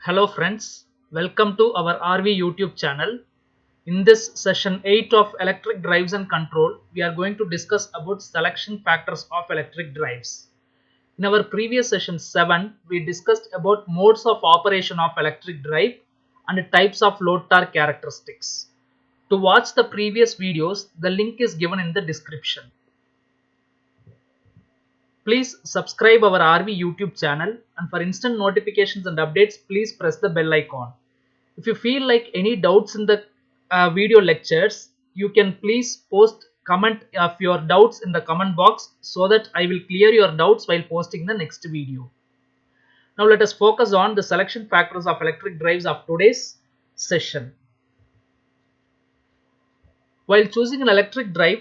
Hello friends, welcome to our RV YouTube channel. In this session 8 of electric drives and control, we are going to discuss about selection factors of electric drives. In our previous session 7, we discussed about modes of operation of electric drive and types of load torque characteristics. To watch the previous videos, the link is given in the description. Please subscribe our RV YouTube channel, and for instant notifications and updates, please press the bell icon. If you feel like any doubts in the video lectures, you can please post comment of your doubts in the comment box so that I will clear your doubts while posting the next video. Now let us focus on the selection factors of electric drives of today's session. While choosing an electric drive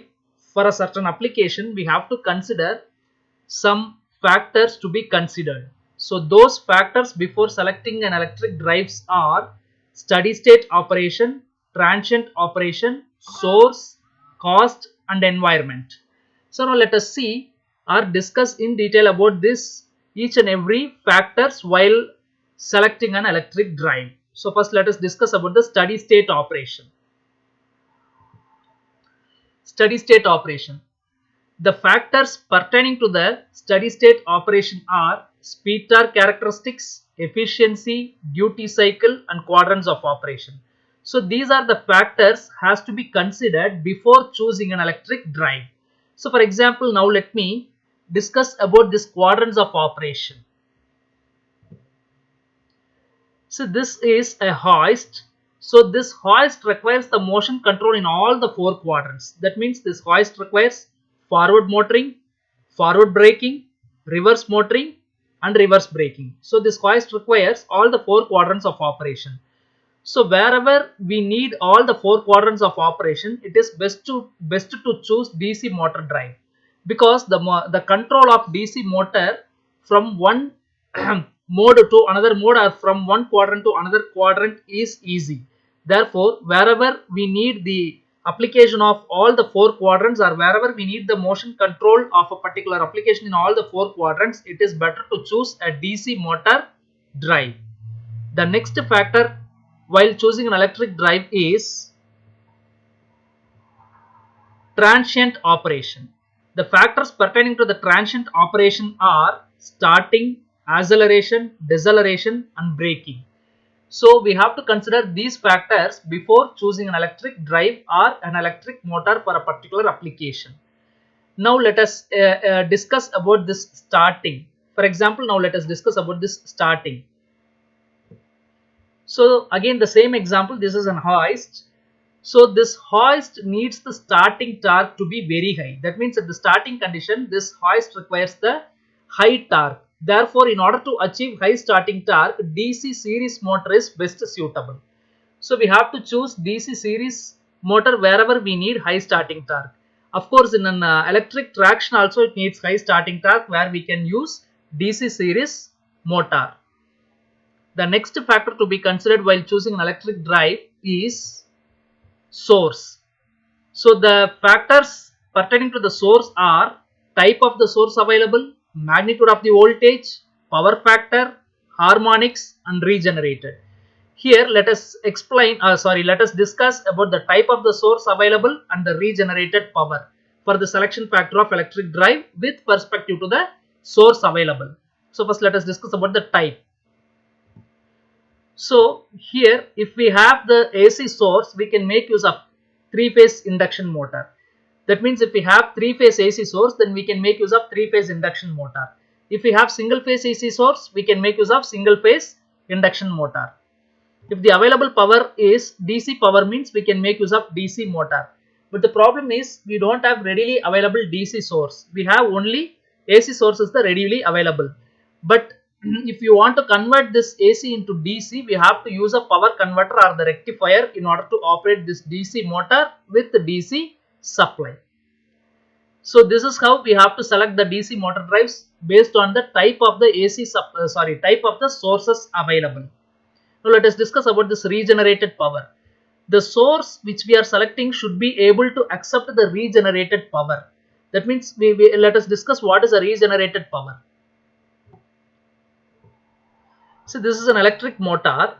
for a certain application, we have to consider some factors to be considered. So those factors before selecting an electric drives are steady state operation, transient operation, source, cost and environment. So now let us see or discuss in detail about this each and every factors while selecting an electric drive. So first let us discuss about the steady state operation. Steady state operation. The factors pertaining to the steady state operation are speed torque characteristics, efficiency, duty cycle and quadrants of operation. So these are the factors has to be considered before choosing an electric drive. So for example, now let me discuss about this quadrants of operation. So this is a hoist. So this hoist requires the motion control in all the four quadrants. That means this hoist requires forward motoring, forward braking, reverse motoring and reverse braking. So this hoist requires all the four quadrants of operation. So wherever we need all the four quadrants of operation, it is best to choose DC motor drive, because the control of DC motor from one mode to another mode or from one quadrant to another quadrant is easy. Therefore, wherever we need the application of all the four quadrants or wherever we need the motion control of a particular application in all the four quadrants, it is better to choose a DC motor drive. The next factor while choosing an electric drive is transient operation. The factors pertaining to the transient operation are starting, acceleration, deceleration and braking. So we have to consider these factors before choosing an electric drive or an electric motor for a particular application. Now let us discuss about this starting. For example, now let us discuss about this starting. So again the same example, this is an hoist. So this hoist needs the starting torque to be very high. That means at the starting condition, this hoist requires the high torque. Therefore, in order to achieve high starting torque, DC series motor is best suitable. So we have to choose DC series motor wherever we need high starting torque. Of course, in an electric traction also it needs high starting torque, where we can use DC series motor. The next factor to be considered while choosing an electric drive is source. So the factors pertaining to the source are type of the source available, magnitude of the voltage, power factor, harmonics and regenerated. Here let us let us discuss about the type of the source available and the regenerated power for the selection factor of electric drive with perspective to the source available. So first let us discuss about the type. So here if we have the AC source, we can make use of three-phase induction motor. That means if we have three-phase AC source, then we can make use of three-phase induction motor. If we have single-phase AC source, we can make use of single-phase induction motor. If the available power is DC power, means we can make use of DC motor. But the problem is we don't have readily available DC source. We have only AC source is the readily available. But if you want to convert this AC into DC, we have to use a power converter or the rectifier in order to operate this DC motor with the DC supply. So this is how we have to select the DC motor drives based on the type of the type of the sources available. Now let us discuss about this regenerated power. The source which we are selecting should be able to accept the regenerated power. That means let us discuss what is a regenerated power. So this is an electric motor.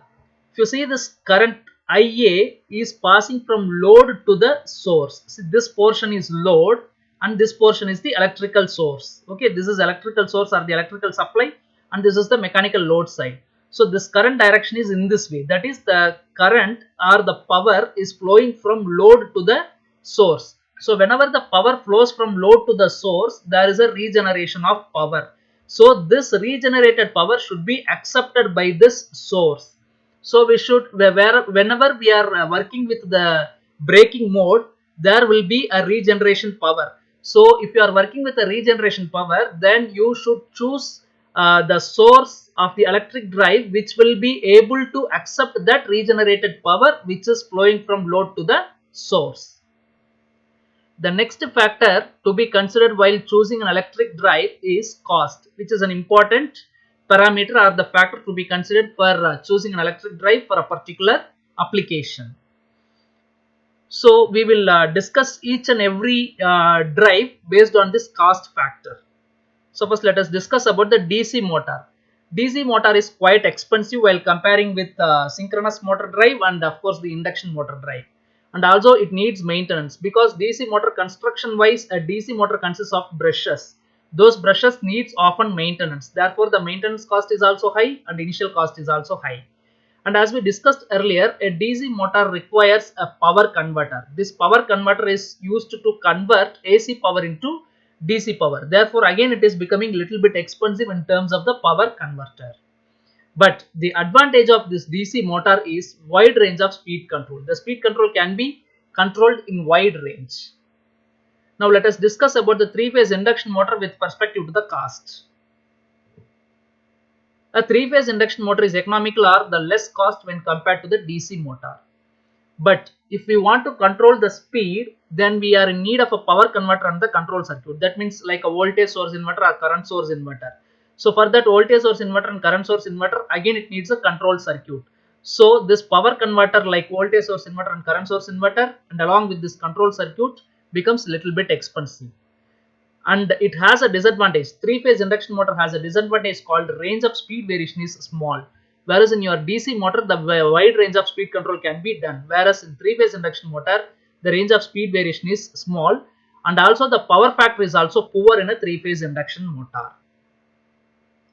If you see this current IA is passing from load to the source. See, this portion is load and this portion is the electrical source. Okay, this is electrical source or the electrical supply, and this is the mechanical load side. So this current direction is in this way. That is, the current or the power is flowing from load to the source. So whenever the power flows from load to the source, there is a regeneration of power. So this regenerated power should be accepted by this source. So we should, whenever we are working with the braking mode, there will be a regeneration power. So if you are working with a regeneration power, then you should choose the source of the electric drive which will be able to accept that regenerated power which is flowing from load to the source. The next factor to be considered while choosing an electric drive is cost, which is an important parameter or the factor to be considered for choosing an electric drive for a particular application. So we will discuss each and every drive based on this cost factor. So first let us discuss about the DC motor. DC motor is quite expensive while comparing with synchronous motor drive and of course the induction motor drive. And also it needs maintenance because DC motor construction wise, a DC motor consists of brushes. Those brushes needs often maintenance. Therefore the maintenance cost is also high and initial cost is also high. And as we discussed earlier, a DC motor requires a power converter. This power converter is used to convert AC power into DC power. Therefore, again it is becoming little bit expensive in terms of the power converter. But the advantage of this DC motor is wide range of speed control. The speed control can be controlled in wide range. Now let us discuss about the three-phase induction motor with perspective to the cost. A three-phase induction motor is economical or the less cost when compared to the DC motor. But if we want to control the speed, then we are in need of a power converter and the control circuit. That means like a voltage source inverter or current source inverter. So for that voltage source inverter and current source inverter, again it needs a control circuit. So this power converter like voltage source inverter and current source inverter and along with this control circuit becomes a little bit expensive. And it has a disadvantage. Three-phase induction motor has a disadvantage called range of speed variation is small. Whereas in your DC motor, the wide range of speed control can be done. Whereas in three-phase induction motor, the range of speed variation is small. And also the power factor is also poor in a three-phase induction motor.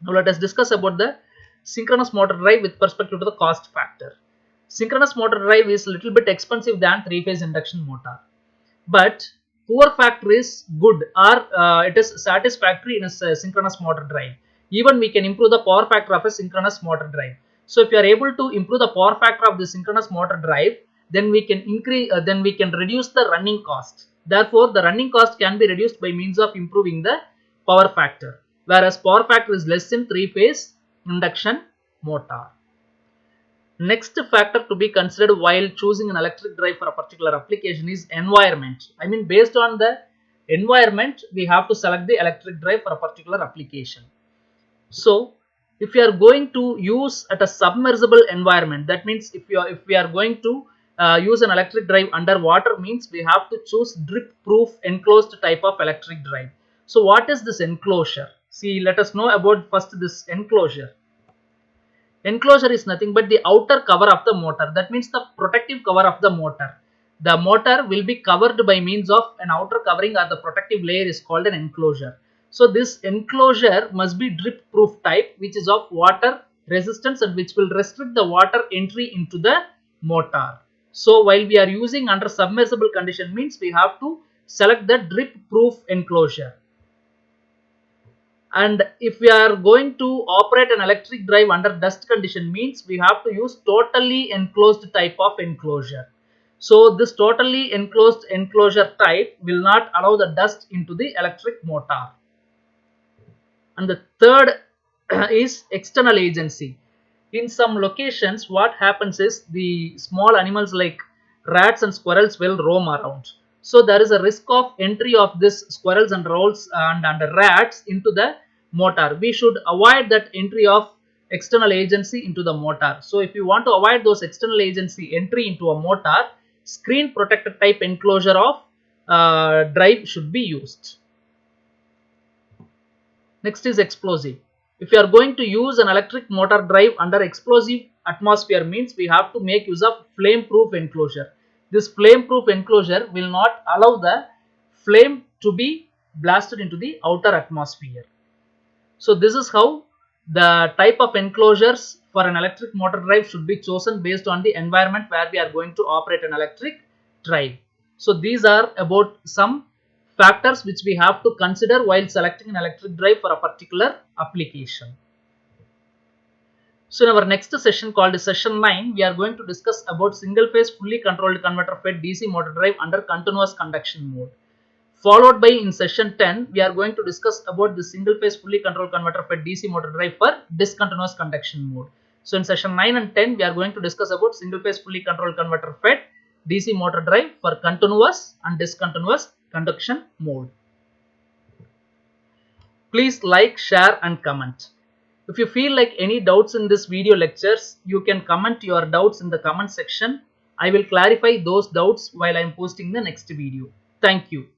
Now let us discuss about the synchronous motor drive with perspective to the cost factor. Synchronous motor drive is a little bit expensive than three-phase induction motor. But poor factor is good or it is satisfactory in a synchronous motor drive. Even we can improve the power factor of a synchronous motor drive. So if you are able to improve the power factor of the synchronous motor drive, then we can reduce the running cost. Therefore the running cost can be reduced by means of improving the power factor, whereas power factor is less in three-phase induction motor. Next factor to be considered while choosing an electric drive for a particular application is environment. I mean, based on the environment, we have to select the electric drive for a particular application. So, if you are going to use at a submersible environment, that means if we are going to use an electric drive underwater, means we have to choose drip proof enclosed type of electric drive. So, what is this enclosure? See, let us know about first this enclosure. Enclosure is nothing but the outer cover of the motor. That means the protective cover of the motor. The motor will be covered by means of an outer covering or the protective layer is called an enclosure. So this enclosure must be drip proof type, which is of water resistance and which will restrict the water entry into the motor. So while we are using under submersible condition, means we have to select the drip proof enclosure. And if we are going to operate an electric drive under dust condition, means we have to use totally enclosed type of enclosure. So this totally enclosed enclosure type will not allow the dust into the electric motor. And the third is external agency. In some locations, what happens is the small animals like rats and squirrels will roam around. So there is a risk of entry of this squirrels and rats into the motor. We should avoid that entry of external agency into the motor. So if you want to avoid those external agency entry into a motor, screen protected type enclosure of drive should be used. Next is explosive. If you are going to use an electric motor drive under explosive atmosphere means we have to make use of flame proof enclosure. This flame proof enclosure will not allow the flame to be blasted into the outer atmosphere. So this is how the type of enclosures for an electric motor drive should be chosen based on the environment where we are going to operate an electric drive. So these are about some factors which we have to consider while selecting an electric drive for a particular application. So in our next session called session 9, we are going to discuss about single phase fully controlled converter fed DC motor drive under continuous conduction mode. Followed by in session 10, we are going to discuss about the single phase fully controlled converter fed DC motor drive for discontinuous conduction mode. So in session 9 and 10, we are going to discuss about single phase fully controlled converter fed DC motor drive for continuous and discontinuous conduction mode. Please like, share and comment. If you feel like any doubts in this video lectures, you can comment your doubts in the comment section. I will clarify those doubts while I am posting the next video. Thank you.